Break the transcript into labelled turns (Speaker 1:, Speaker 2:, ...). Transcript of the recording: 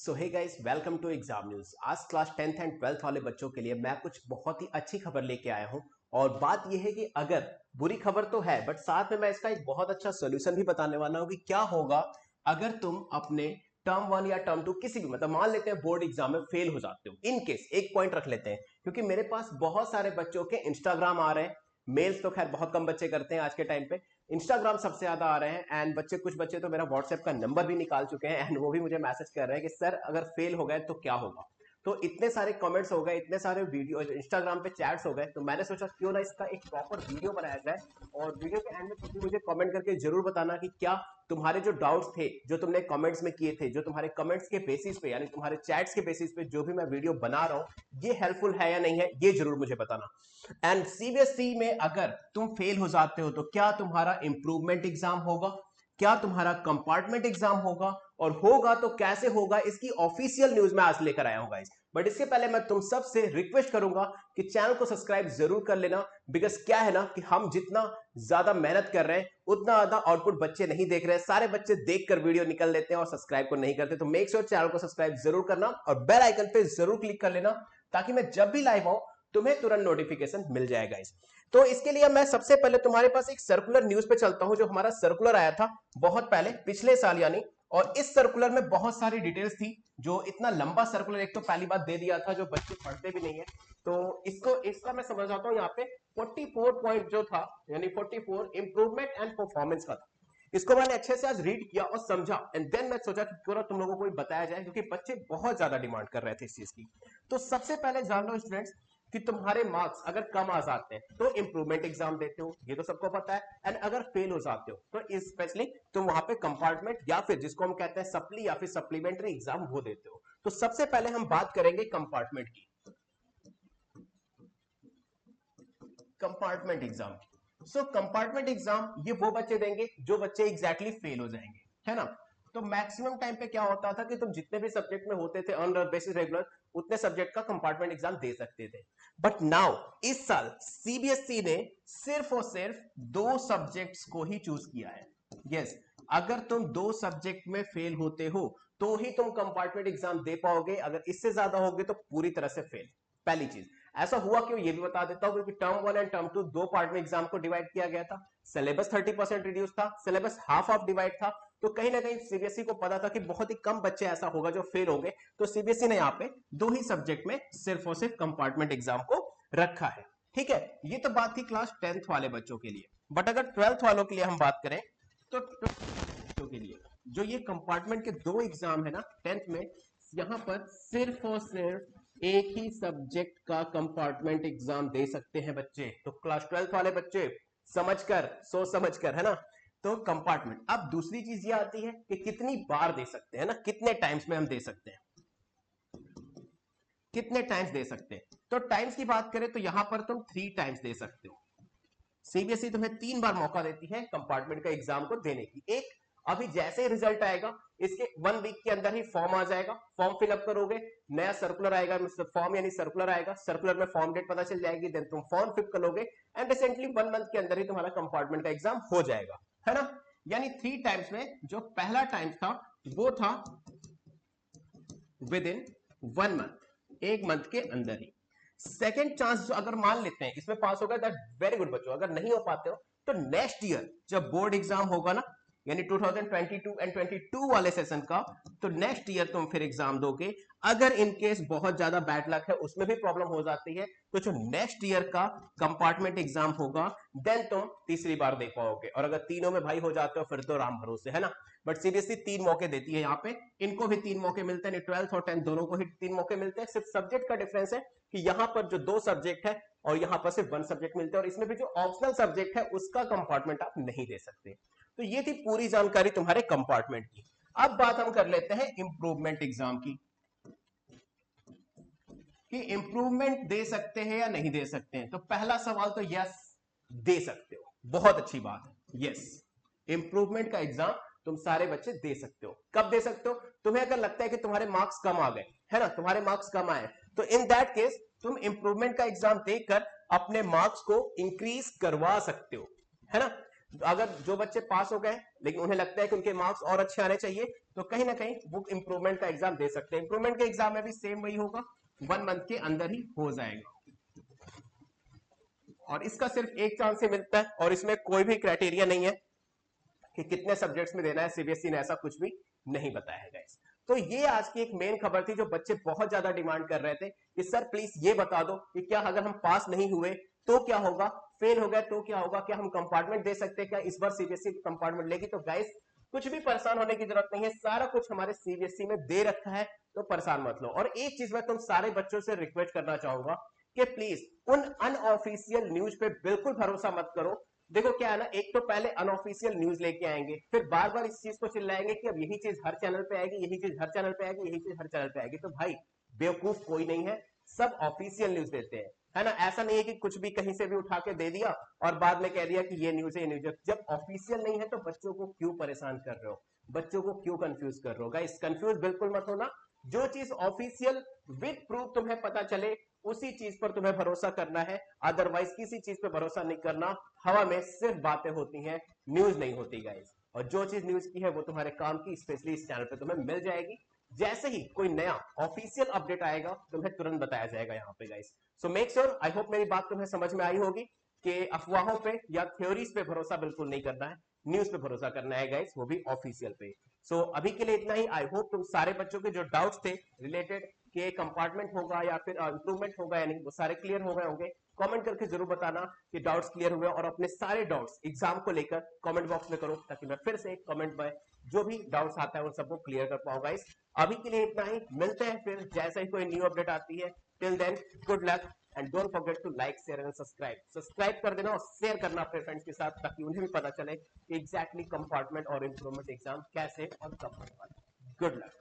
Speaker 1: So hey guys, welcome to exam news. आज class 10th and 12th वाले बच्चों के लिए मैं कुछ बहुत ही अच्छी खबर लेके आया हूं। और बात यह है कि अगर बुरी खबर तो है, बट साथ में मैं इसका एक बहुत अच्छा सोल्यूशन भी बताने वाला हूं कि क्या होगा अगर तुम अपने टर्म 1 या टर्म 2 किसी भी मतलब मान लेते हैं बोर्ड एग्जाम में फेल हो जाते हो। इन केस एक पॉइंट रख लेते हैं, क्योंकि मेरे पास बहुत सारे बच्चों के इंस्टाग्राम आ रहे हैं। मेल्स तो खैर बहुत कम बच्चे करते हैं आज के टाइम पे, इंस्टाग्राम सबसे ज्यादा आ रहे हैं। एंड कुछ बच्चे तो मेरा व्हाट्सएप का नंबर भी निकाल चुके हैं एंड वो भी मुझे मैसेज कर रहे हैं कि सर अगर फेल हो गए तो क्या होगा। तो इतने सारे कमेंट्स हो गए, इतने सारे वीडियो इंस्टाग्राम पे चैट्स हो गए, तो मैंने सोचा क्यों ना इसका एक प्रॉपर वीडियो बनाया जाए। और वीडियो के एंड में तुम मुझे कमेंट करके जरूर बताना कि क्या तुम्हारे जो डाउट्स थे, जो तुमने कमेंट्स में किए थे, जो तुम्हारे कमेंट्स के बेसिस पे यानी तुम्हारे चैट्स के बेसिस पे जो भी मैं वीडियो बना रहा हूं, ये हेल्पफुल है या नहीं है, ये जरूर मुझे बताना। एंड सीबीएसई में अगर तुम फेल हो जाते हो तो क्या तुम्हारा इंप्रूवमेंट एग्जाम होगा, क्या तुम्हारा कंपार्टमेंट एग्जाम होगा, और होगा तो कैसे होगा, इसकी ऑफिशियल न्यूज मैं आज लेकर आया हूं गाइस। बट इसके पहले मैं तुम सबसे रिक्वेस्ट करूंगा कि चैनल को सब्सक्राइब जरूर कर लेना। बिकॉज क्या है ना कि हम जितना ज्यादा मेहनत कर रहे हैं उतना ज्यादा आउटपुट बच्चे नहीं देख रहे हैं। सारे बच्चे देखकर वीडियो निकल लेते हैं और सब्सक्राइब को नहीं करते। तो मेक श्योर चैनल को सब्सक्राइब जरूर करना और बेल आइकन पे जरूर क्लिक कर लेना, ताकि मैं जब भी लाइव आऊं तुम्हें तुरंत नोटिफिकेशन मिल जाएगा। तो इसके लिए मैं सबसे पहले तुम्हारे पास एक सर्कुलर न्यूज पे चलता हूं, जो हमारा सर्कुलर आया था बहुत पहले पिछले साल यानी। और इस सर्कुलर में बहुत सारी डिटेल्स थी। जो इतना लंबा सर्कुलर एक तो पहली बात दे दिया था जो बच्चे पढ़ते भी नहीं है, तो इसका मैं समझ आता हूं यहाँ पे 44 पॉइंट जो था यानी 44 इंप्रूवमेंट एंड परफॉर्मेंस का था। इसको मैंने अच्छे से आज रीड किया और समझा एंड देन मैं सोचा कि क्यों ना तुम लोगों को बताया जाए, क्योंकि बच्चे बहुत ज्यादा डिमांड कर रहे थे इस चीज की। तो सबसे पहले जान लो स्टूडेंट्स कि तुम्हारे मार्क्स अगर कम आ जाते हैं तो इंप्रूवमेंट एग्जाम देते हो, ये तो सबको पता है। एंड अगर फेल हो जाते हो तो स्पेशली तुम वहां पे कंपार्टमेंट या फिर जिसको हम कहते हैं सप्ली या फिर सप्लीमेंट्री एग्जाम वो देते हो। तो सबसे पहले हम बात करेंगे कंपार्टमेंट की, कंपार्टमेंट एग्जाम की। सो कंपार्टमेंट एग्जाम ये वो बच्चे देंगे जो बच्चे एग्जैक्टली फेल हो जाएंगे, है ना। तो मैक्सिमम टाइम पे क्या होता था कि तुम जितने भी सब्जेक्ट में होते थे ऑन बेसिस रेगुलर, उतने सब्जेक्ट का कंपार्टमेंट एग्जाम दे सकते थे। बट नाउ इस साल सीबीएसई ने सिर्फ और सिर्फ 2 सब्जेक्ट्स को ही चूज किया है। यस, अगर तुम 2 सब्जेक्ट में फेल होते हो तो ही तुम कंपार्टमेंट एग्जाम दे पाओगे, अगर इससे ज्यादा होगे तो पूरी तरह से फेल। पहली चीज, ऐसा हुआ क्यों ये भी बता देता हूं, क्योंकि टर्म 1 एंड टर्म 2 दो पार्ट में एग्जाम को डिवाइड किया गया था। सिलेबस 30% रिड्यूस था, सिलेबस हाफ ऑफ डिवाइड था। तो कहीं ना कहीं सीबीएसई को पता था कि बहुत ही कम बच्चे ऐसा होगा जो फेल होंगे, तो सीबीएसई ने यहाँ पे 2 ही सब्जेक्ट में सिर्फ और सिर्फ कंपार्टमेंट एग्जाम को रखा है। ठीक है, ये तो बात थी क्लास 10th वाले बच्चों के लिए। बट अगर 12th वालों के लिए हम बात करें तो 12th बच्चों के लिए जो ये कंपार्टमेंट के 2 एग्जाम है ना 10th में, यहां पर सिर्फ और सिर्फ एक ही सब्जेक्ट का कंपार्टमेंट एग्जाम दे सकते हैं बच्चे। तो क्लास 12th वाले बच्चे समझकर, सोच समझकर, है ना। तो कंपार्टमेंट। अब दूसरी चीज ये आती है कि कितनी बार दे सकते हैं ना, कितने टाइम्स में हम दे सकते हैं, कितने टाइम्स दे सकते हैं। तो टाइम्स की बात करें तो यहां पर तुम 3 टाइम्स दे सकते हो। सीबीएसई तुम्हें 3 बार मौका देती है कंपार्टमेंट का एग्जाम को देने की। एक, अभी जैसे ही रिजल्ट आएगा इसके 1 वीक के अंदर ही फॉर्म आ जाएगा, फॉर्म फिलअप करोगे, नया सर्कुलर आएगा, फॉर्म यानी सर्कुलर आएगा, सर्कुलर में फॉर्म डेट पता चल जाएगी, देन तुम फॉर्म फिल करोगे एंड रिसेंटली 1 मंथ के अंदर ही तुम्हारा कंपार्टमेंट का एग्जाम हो जाएगा, है ना। यानी 3 टाइम्स में जो पहला टाइम था वो था विद इन 1 मंथ, 1 मंथ के अंदर ही। सेकेंड चांस अगर मान लेते हैं इसमें पास हो गए, दैट वेरी गुड बच्चों। अगर नहीं हो पाते हो तो नेक्स्ट ईयर जब बोर्ड एग्जाम होगा ना, यानी 2022 एंड 22 वाले सेशन का, तो नेक्स्ट ईयर तुम फिर एग्जाम दोगे। अगर इनकेस बहुत ज्यादा बैड लक है, उसमें भी प्रॉब्लम हो जाती है, तो जो नेक्स्ट ईयर का कंपार्टमेंट एग्जाम होगा देन तुम तीसरी बार दे पाओगे। और अगर तीनों में भाई हो जाते हो फिर तो राम भरोसे, है ना। बट सीबीएसई 3 मौके देती है यहाँ पे, इनको भी 3 मौके मिलते हैं, 12th और 10th दोनों को ही 3 मौके मिलते हैं। सिर्फ सब्जेक्ट का डिफरेंस है कि यहां पर जो 2 सब्जेक्ट है और यहां पर सिर्फ 1 सब्जेक्ट मिलते हैं, और इसमें भी जो ऑप्शनल सब्जेक्ट है उसका कंपार्टमेंट आप नहीं दे सकते। तो ये थी पूरी जानकारी तुम्हारे कंपार्टमेंट की। अब बात हम कर लेते हैं इंप्रूवमेंट एग्जाम की, कि इंप्रूवमेंट दे सकते हैं या नहीं दे सकते हैं। तो पहला सवाल तो यस, दे सकते हो, बहुत अच्छी बात है। यस, इंप्रूवमेंट का एग्जाम तुम सारे बच्चे दे सकते हो। कब दे सकते हो? तुम्हें अगर लगता है कि तुम्हारे मार्क्स कम आ गए, है ना, तुम्हारे मार्क्स कम आए, तो इन दैट केस तुम इंप्रूवमेंट का एग्जाम देकर अपने मार्क्स को इंक्रीज करवा सकते हो, है ना। अगर जो बच्चे पास हो गए लेकिन उन्हें लगता है कि उनके मार्क्स और अच्छे आने चाहिए तो कहीं ना कहीं वो इंप्रूवमेंट का एग्जाम दे सकते हैं। इंप्रूवमेंट के एग्जाम में भी सेम वही होगा, 1 मंथ के अंदर ही हो जाएगा और इसका सिर्फ एक चांस ही मिलता है और इसमें कोई भी क्राइटेरिया नहीं है कि कितने सब्जेक्ट्स में देना है। सीबीएसई ने ऐसा कुछ भी नहीं बताया है गाइस। तो ये आज की एक मेन खबर थी जो बच्चे बहुत ज्यादा डिमांड कर रहे थे कि सर प्लीज ये बता दो कि क्या अगर हम पास नहीं हुए तो क्या होगा, फेल हो गए तो क्या होगा, क्या हम कंपार्टमेंट दे सकते हैं, क्या इस बार सीबीएसई कंपार्टमेंट लेगी। तो गाइस कुछ भी परेशान होने की जरूरत नहीं है, सारा कुछ हमारे सीबीएसई में दे रखा है, तो परेशान मत लो। और एक चीज मैं तुम सारे बच्चों से रिक्वेस्ट करना चाहूंगा कि प्लीज उन अनऑफिशियल न्यूज पे बिल्कुल भरोसा मत करो। देखो क्या है ना, एक तो पहले अनऑफिशियल न्यूज लेके आएंगे, फिर बार बार इस चीज को चिल्लाएंगे कि अब यही चीज हर चैनल पे आएगी, यही चीज हर चैनल पे आएगी, यही चीज हर चैनल पे आएगी। तो भाई बेवकूफ कोई नहीं है, सब ऑफिशियल न्यूज देते हैं, है ना। ऐसा नहीं है कि कुछ भी कहीं से भी उठा के दे दिया और बाद में कह दिया कि ये न्यूज है, ये न्यूज है। जब ऑफिशियल नहीं है तो बच्चों को क्यों परेशान कर रहे हो, बच्चों को क्यों कंफ्यूज कर रहे हो। गाइस कंफ्यूज बिल्कुल मत होना, जो चीज ऑफिशियल विद प्रूफ तुम्हें पता चले उसी चीज पर तुम्हें भरोसा करना है, अदरवाइज किसी चीज पर भरोसा नहीं करना। हवा में सिर्फ बातें होती हैं, न्यूज नहीं होती गाइस। और जो चीज न्यूज की है वो तुम्हारे काम की, स्पेशली इस चैनल पे तुम्हें मिल जाएगी। जैसे ही कोई नया ऑफिशियल अपडेट आएगा तुम्हें तुरंत बताया जाएगा यहाँ पे guys. So make sure, I hope मेरी बात तुम्हें समझ में आई होगी कि अफवाहों पे या थ्योरीज पे भरोसा बिल्कुल नहीं करना है, न्यूज पे भरोसा करना है गाइस, वो भी ऑफिशियल पे। सो अभी के लिए इतना ही। आई होप तुम सारे बच्चों के जो डाउट्स थे रिलेटेड कि कंपार्टमेंट होगा या फिर इंप्रूवमेंट होगा या नहीं, वो सारे क्लियर हो गए होंगे। कमेंट करके जरूर बताना कि डाउट्स क्लियर हुए और अपने सारे डाउट्स एग्जाम को लेकर कमेंट बॉक्स में करो ताकि मैं फिर से कमेंट में जो भी डाउट्स आता है उन सबको क्लियर कर पाऊंगा। इस अभी के लिए इतना ही, मिलते हैं फिर जैसे ही कोई न्यू अपडेट आती है। Till then good luck and don't forget to like share and subscribe. Subscribe कर देना और शेयर करना अपने फ्रेंड्स के साथ ताकि उन्हें भी पता चले कि एग्जैक्टली कंपार्टमेंट और इंप्रूवमेंट एग्जाम कैसे और कब होने वाला है। Good luck.